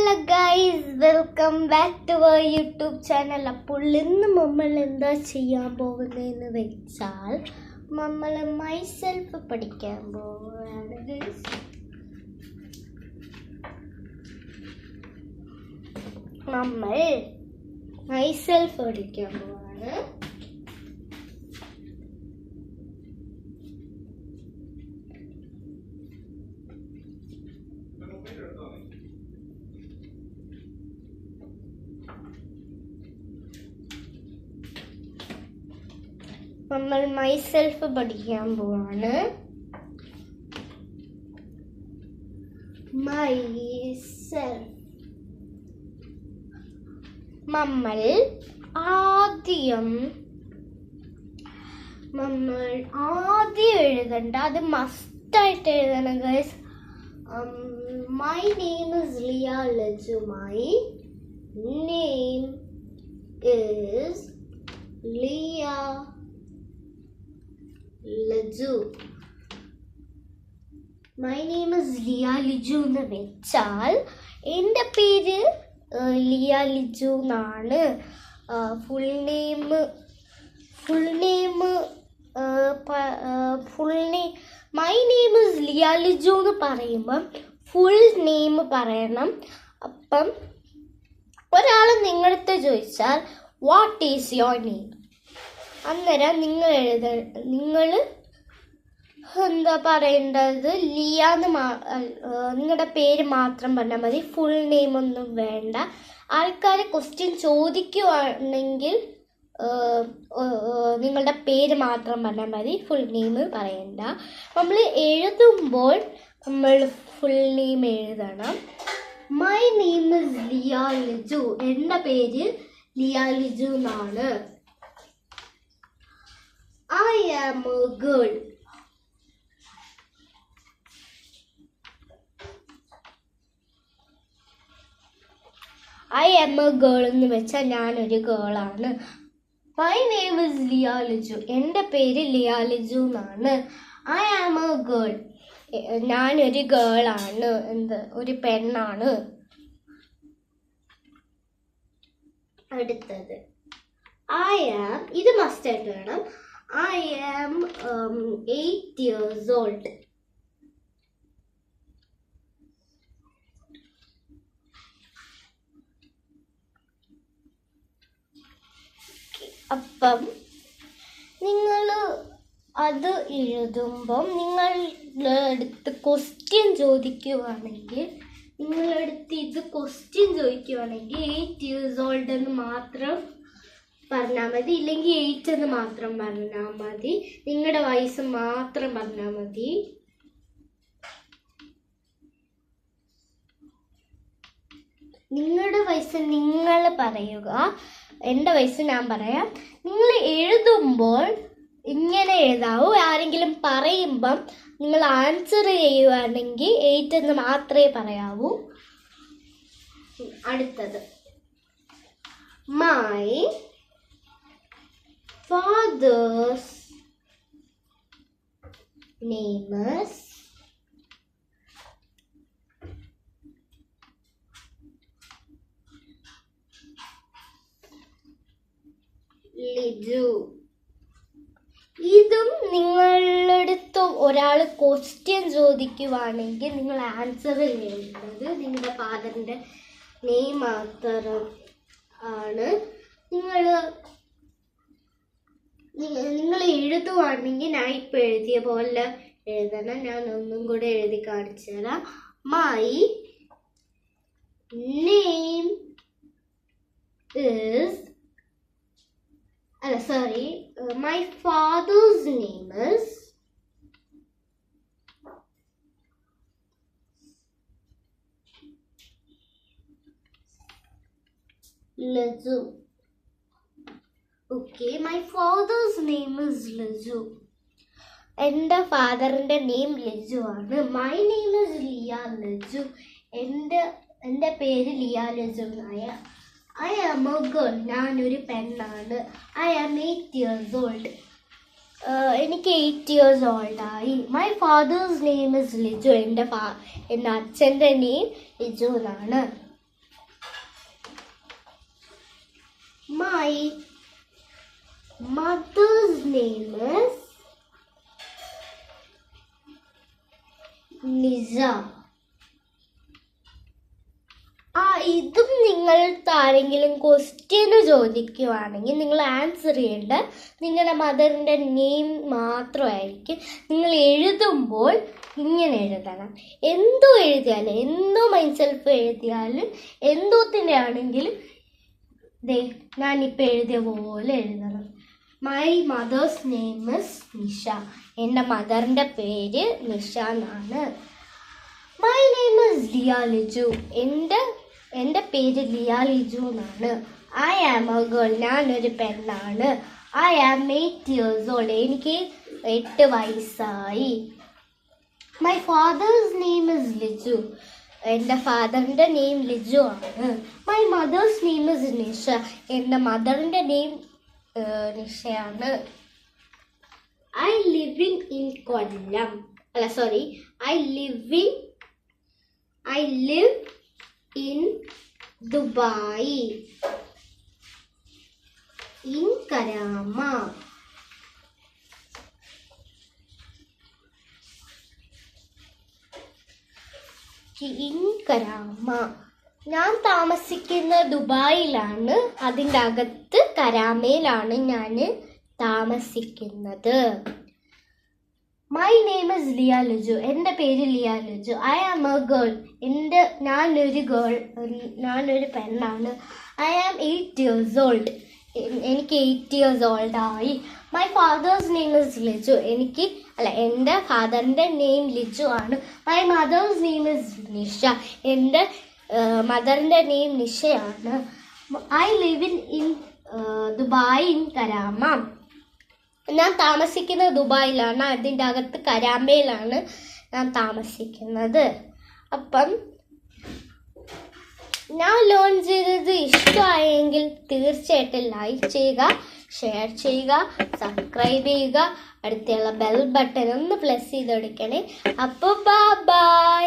Hello guys, welcome back to our YouTube channel. അപ്പോൾ ഇന്ന് നമ്മൾ എന്താ ചെയ്യാൻ പോകുന്നതെന്ന് വെച്ചാൽ നമ്മൾ മൈസെൽഫ് പഠിക്കാൻ പോവുകയാണ് ഗൈസ്. നമ്മൾ മൈസെൽഫ് പഠിക്കാൻ പോവാണ്. നമ്മൾ മൈസെൽഫ് പഠിക്കാൻ പോവാണ്. മൈസെൽഫ് നമ്മൾ ആദ്യം എഴുതണ്ട, അത് മസ്റ്റായിട്ട് എഴുതണം guys. My name is Liya Laju. My name is Liya Laju. My name is Liya Liju എന്ന് വെച്ചാൽ എൻ്റെ പേര് ലിയ ലിജു എന്നാണ്. Full name my name is Liya Liju എന്ന് പറയുമ്പം ഫുൾ നെയിം പറയണം. അപ്പം ഒരാൾ നിങ്ങളടുത്ത് ചോദിച്ചാൽ വാട്ട് ഈസ് യുവർ നെയിം, അന്നേരം നിങ്ങൾ എന്താ പറയേണ്ടത്? ലിയാന്ന് നിങ്ങളുടെ പേര് മാത്രം പറഞ്ഞാൽ മതി, ഫുൾ നെയിം ഒന്നും വേണ്ട. ആൾക്കാർ ക്വസ്റ്റ്യൻ ചോദിക്കുവാണെങ്കിൽ നിങ്ങളുടെ പേര് മാത്രം പറഞ്ഞാൽ മതി, ഫുൾ നെയിം പറയണ്ട. നമ്മൾ എഴുതുമ്പോൾ നമ്മൾ ഫുൾ നെയിം എഴുതണം. My name is Liya Liju. എൻ്റെ പേര് ലിയ ലിജു എന്നാണ്. I am a girl. I am a girl എന്ന് വെച്ചാൽ ഞാനൊരു ഗേളാണ്. My name is Liya Liju. എൻ്റെ പേര് ലിയ ലിജു എന്നാണ്. I am a girl. ഞാനൊരു ഗേളാണ്, ഒരു പെണ്ണാണ്. അടുത്തത് I am, ഇത് മസ്റ്റായിട്ട് വേണം. I am 8 years old. അപ്പം നിങ്ങൾ അത് എഴുതുമ്പം നിങ്ങളുടെ അടുത്ത് ക്വസ്റ്റ്യൻ ചോദിക്കുവാണെങ്കിൽ 8 years old എന്ന് മാത്രം പറഞ്ഞാൽ മതി, ഇല്ലെങ്കിൽ 8 എന്ന് മാത്രം പറഞ്ഞാൽ മതി. നിങ്ങളുടെ വയസ്സ് മാത്രം പറഞ്ഞാൽ മതി. നിങ്ങളുടെ വയസ്സ് നിങ്ങൾ പറയുക, എൻ്റെ വയസ്സ് ഞാൻ പറയാം. നിങ്ങൾ എഴുതുമ്പോൾ ഇങ്ങനെ എഴുതാവൂ. ആരെങ്കിലും പറയുമ്പം നിങ്ങൾ ആൻസർ ചെയ്യുവാണെങ്കിൽ 8 എന്ന് മാത്രമേ പറയാവൂ. അടുത്തത് my father's name is Liju. ഇതും നിങ്ങളടുത്ത് ഒരാൾ ക്വസ്റ്റ്യൻ ചോദിക്കുവാണെങ്കിൽ നിങ്ങൾ ആൻസർ ചെയ്യേണ്ടത് നിങ്ങളുടെ ഫാദറിൻ്റെ നെയിം മാത്രം ആണ്. നിങ്ങൾ എഴുതുവാണെങ്കിൽ ഞാൻ ഇപ്പം എഴുതിയ പോലെ എഴുതണം. ഞാൻ ഒന്നും കൂടെ എഴുതി കാണിച്ചു തരാം. My name is my father's name is Laju. Okay, my father's name is Liju. എൻ്റെ ഫാദറിൻ്റെ നെയിം ലിജു ആണ്. My name is Liya Liju. എൻ്റെ പേര് ലിയ ലിജു എന്നായ. I am a girl. ഞാനൊരു പെണ്ണാണ്. I am 8 years old. എനിക്ക് 8 years old ആയി. My father's name is Liju. എൻ്റെ അച്ഛൻ്റെ നെയിം ലിജു എന്നാണ്. My mother's name is നിസ. ഇതും നിങ്ങൾ ആരെങ്കിലും ക്വസ്റ്റ്യന് ചോദിക്കുവാണെങ്കിൽ നിങ്ങൾ ആൻസർ ചെയ്യേണ്ട നിങ്ങളുടെ മദറിൻ്റെ നെയിം മാത്രമായിരിക്കും. നിങ്ങൾ എഴുതുമ്പോൾ ഇങ്ങനെ എഴുതണം. എന്തോ എഴുതിയാലും, എന്തോ മൈൻസെൽഫ് എഴുതിയാലും, എന്തോത്തിൻ്റെ ആണെങ്കിലും ഞാനിപ്പോൾ എഴുതിയ പോലെ എഴുതണം. My mother's name is Nisha. എൻ്റെ മദറിൻ്റെ പേര് നിഷ എന്നാണ്. My name is Liya Liju. എൻ്റെ പേര് ലിയ ലിജു എന്നാണ്. I am a girl. ഞാനൊരു പെണ്ണാണ്. I am 8 years old. എനിക്ക് 8 വയസ്സായി. My father's name is Liju. എൻ്റെ ഫാദറിൻ്റെ നെയിം ലിജു ആണ്. My mother's name is Nisha. എൻ്റെ മദറിൻ്റെ നെയിം നിഷയാണ്. I living in Kollam. I live in Dubai, in Karama. ഞാൻ താമസിക്കുന്നത് ദുബായിലാണ്. അതിൻ്റെ അകത്ത് കരാമയിലാണ് ഞാൻ താമസിക്കുന്നത്. My name is Liya Liju. എൻ്റെ പേര് Liya Liju. I am a girl. ഞാനൊരു പെണ്ണാണ്. I am 8 years old. എനിക്ക് 8 years old ആയി. My father's name is Liju. എൻ്റെ ഫാദറിൻ്റെ നെയിം ലിജു ആണ്. My mother's name is Nisha. എൻ്റെ മദറിൻ്റെ നെയിം നിഷയാണ്. I live in Dubai, in Karama. ഞാൻ താമസിക്കുന്നത് ദുബായിലാണ്. അതിൻ്റെ അകത്ത് കരാമയിലാണ് ഞാൻ താമസിക്കുന്നത്. അപ്പം ഞാൻ ലോൺ ചെയ്തത് ഇഷ്ടമായെങ്കിൽ തീർച്ചയായിട്ടും ലൈക്ക് ചെയ്യുക, ഷെയർ ചെയ്യുക, സബ്സ്ക്രൈബ് ചെയ്യുക. അടുത്തുള്ള ബെൽ ബട്ടൺ ഒന്ന് പ്രസ് ചെയ്ത് കൊടുക്കണേ. അപ്പോൾ ബൈ.